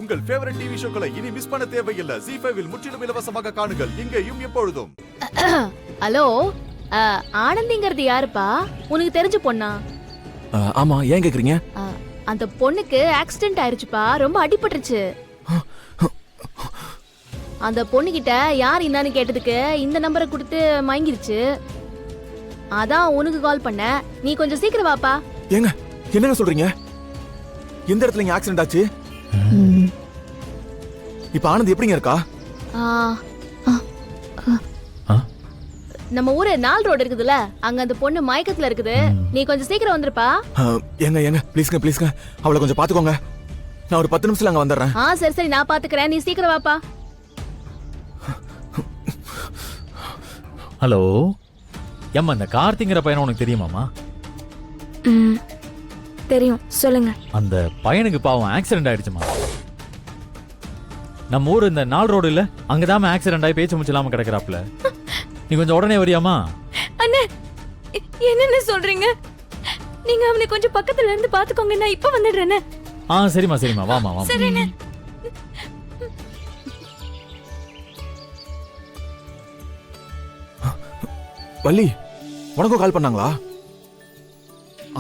உங்கள் favourite TV ஷோக்களை இனி miss பண்ண தேவையில்லை. ZEE5 இல் முற்றிலும் இலவசமாக காணுங்கள். இங்கேயும் எப்பொழுதும். ஹலோ, ஆனந்திங்கிறது யாருப்பா? உனக்கு தெரிஞ்ச பொண்ணா? ஆமா, ஏன் கேக்குறீங்க? அந்த பொண்ணுக்கு ஆக்சிடென்ட் ஆயிருச்சுப்பா, ரொம்ப அடிபட்டுருச்சு. அந்த பொண்ணுகிட்ட யார் என்னன்னு கேட்டதுக்கு இந்த நம்பரை கொடுத்து மயங்கிருச்சு. அதான் உனக்கு கால் பண்ண. நீ கொஞ்சம் சீக்கிரம் வாப்பா. ஏங்க, என்னங்க சொல்றீங்க? எந்த இடத்துல இங்க ஆக்சிடென்ட் ஆச்சு? இப்ப ஆனந்த் எப்படிங்க இருக்கா? நம்ம ஊரு 4 ரோடு இருக்குதுல்ல, அங்க அந்த பொண்ணு மயக்கத்துல இருக்குது. நீ கொஞ்சம் சீக்கிரம் வந்துருப்பா. ஏங்க ப்ளீஸ்ங்க அவளை கொஞ்சம் பாத்துக்கோங்க. நான் ஒரு 10 நிமிஷத்துல அங்க வந்துடுறேன். சரி நான் பாத்துக்கிறேன், நீ சீக்கிரம் வாப்பா. ஹலோ ஏம்மா, இந்த கார்த்திங்கிற பையனை உனக்கு தெரியுமாமா? தெரியும், சொல்லுங்க. அந்த பையனுக்கு பாவம் ஆக்சிடென்ட் ஆயிடுச்சுமா. நம்ம ஊர் இந்த 4 ரோடு இல்ல, அங்கதான் ஆக்சிடென்ட் ஆகி பேச்சு முச்சலாம கிடக்குறாப்ல. நீ கொஞ்சம் உடனே வரியாமா? அண்ணே, என்னென்ன சொல்றீங்க? நீங்க அவனை கொஞ்சம் பக்கத்துல இருந்து பாத்துக்கோங்க, நான் இப்ப வந்துடுறேனே. சரிம்மா வாமா. சரிண்ணே. வள்ளி, உனக்கும் கால் பண்ணாங்களா?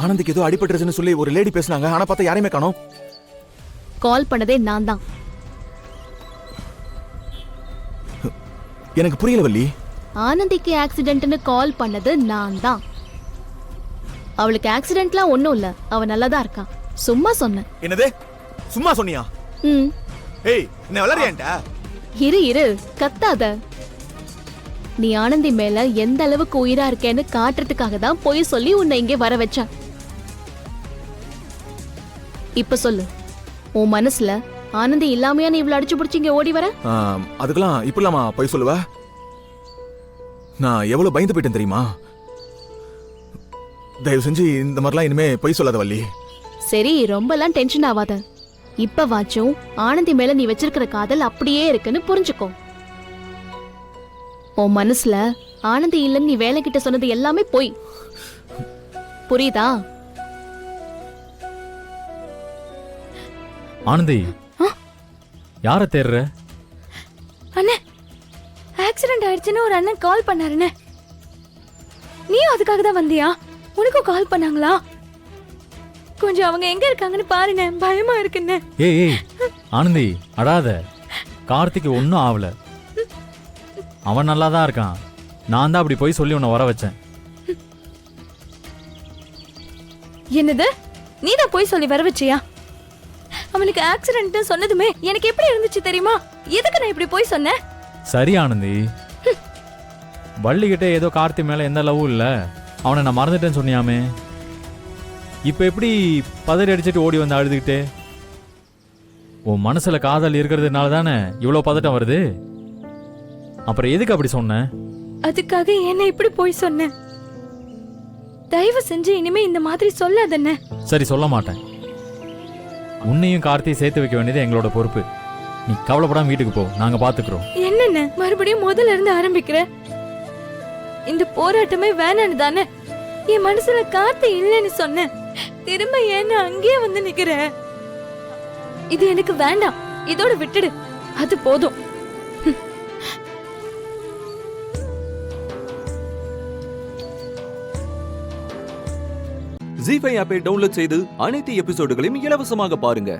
ஆனந்துக்கு ஏதோ அடிபட்டுருச்சுன்னு சொல்லி ஒரு லேடி பேசினாங்க. ஆனா பார்த்தா யாரையுமே காணோம். கால் பண்ணதே நான் தான். எனக்கு புரியல வள்ளி. ஆனந்திக்கு ஆக்சிடென்ட்னு கால் பண்ணது நான் தான். அவளுக்கு ஆக்சிடென்ட்லாம் ஒண்ணும் இல்ல, அவ நல்லாதான் இருக்கா. சும்மா சொன்னேன். என்னது? சும்மா சொன்னியா? ஏய், என்ன வளரியேன்டா? இரு கத்தாத. நீ ஆனந்தி மேல எந்த அளவுக்கு உயிரா இருக்கேன்னு காட்டுறதுக்காக தான் போய் சொல்லி உன்னை இங்கே வர வச்சேன். இப்ப சொல்லு, உன் மனசுல ஆனந்தி இல்லாமையா நீ இவ்வளவு அடிச்சு பிடிச்சி இங்க ஓடி வர? அதுக்கெல்லாம் இப்பலாமா போய் சொல்லுவ? நான் எவ்வளவு பயந்து போயிட்டேன் தெரியுமா? தயவு செஞ்சு இந்த மாதிரிலாம் இனிமே போய் சொல்லாத வள்ளி. சரி, ரொம்பலாம் டென்ஷன் ஆகாத. இப்ப வாச்சும் ஆனந்தி மேல நீ வச்சிருக்கிற காதல் அப்படியே இருக்குன்னு புரிஞ்சுக்கோ. உன் மனசுல ஆனந்தி இல்லன்னு நீ வேலை கிட்ட சொன்னது எல்லாமே போய். புரியுதா? ஆனந்தி, யார தேடுற? அண்ணே, ஆக்சிடென்ட் ஆயிடுச்சுன்னு ஒரு அண்ணன் கால் பண்ணாருண்ணே. நீயும் அதுக்காக தான் வந்தியா? உனக்கும் கால் பண்ணாங்களா? கொஞ்சம் அவங்க எங்க இருக்காங்கன்னு பாருண்ணே, பயமா இருக்குண்ணே. ஏய் ஆனந்தி, அடாத. கார்த்திக்கு ஒன்னும் ஆகல, அவன் நல்லா தான் இருக்கான். நான் தான் அப்படி போய் சொல்லி உன்னை வர வச்சேன். என்னது? நீதான் போய் சொல்லி வர வச்சியா? அவனுக்கு ஆக்சிடென்ட் சொன்னதுமே எனக்கு எப்படி இருந்துச்சு தெரியுமா? எதுக்கு நான் இப்படி போய் சொன்னேன்? சரி ஆனந்தி, வள்ளிகிட்ட ஏதோ கார்த்தி மேல எந்த லவ்வும் இல்ல, அவனை நான் மறந்துட்டேன்னு சொன்னியாமே. இப்ப எப்படி பதறி அடிச்சுட்டு ஓடி வந்து அழுதுகிட்டே? உன் மனசுல காதல் இருக்கிறதுனால தானே இவ்வளவு பதட்டம் வருது. அப்புறம் எதுக்கு அப்படி சொன்ன? அதுக்காக என்ன இப்படி போய் சொன்ன? தயவு செஞ்சு இனிமே இந்த மாதிரி சொல்லாதண்ணே. சரி, சொல்ல மாட்டேன். உன்னையும் கார்த்தியை சேர்த்து வைக்க வேண்டியது எங்களோட பொறுப்பு. நீ கவலைப்படாம வீட்டுக்கு போ, நாங்க பாத்துக்கிறோம். என்னென்ன மறுபடியும் முதல்ல இருந்து ஆரம்பிக்கிற? இந்த போராட்டமே வேணான்னு தானே என் மனசுல கார்த்தி இல்லைன்னு சொன்ன. திரும்ப ஏன்னு அங்கேயே வந்து நிக்கிற? இது எனக்கு வேண்டாம், இதோட விட்டுடு, அது போதும். ZEE5 ஆப்பை டவுன்லோட் செய்து அனைத்து எபிசோடுகளையும் இலவசமாக பாருங்க.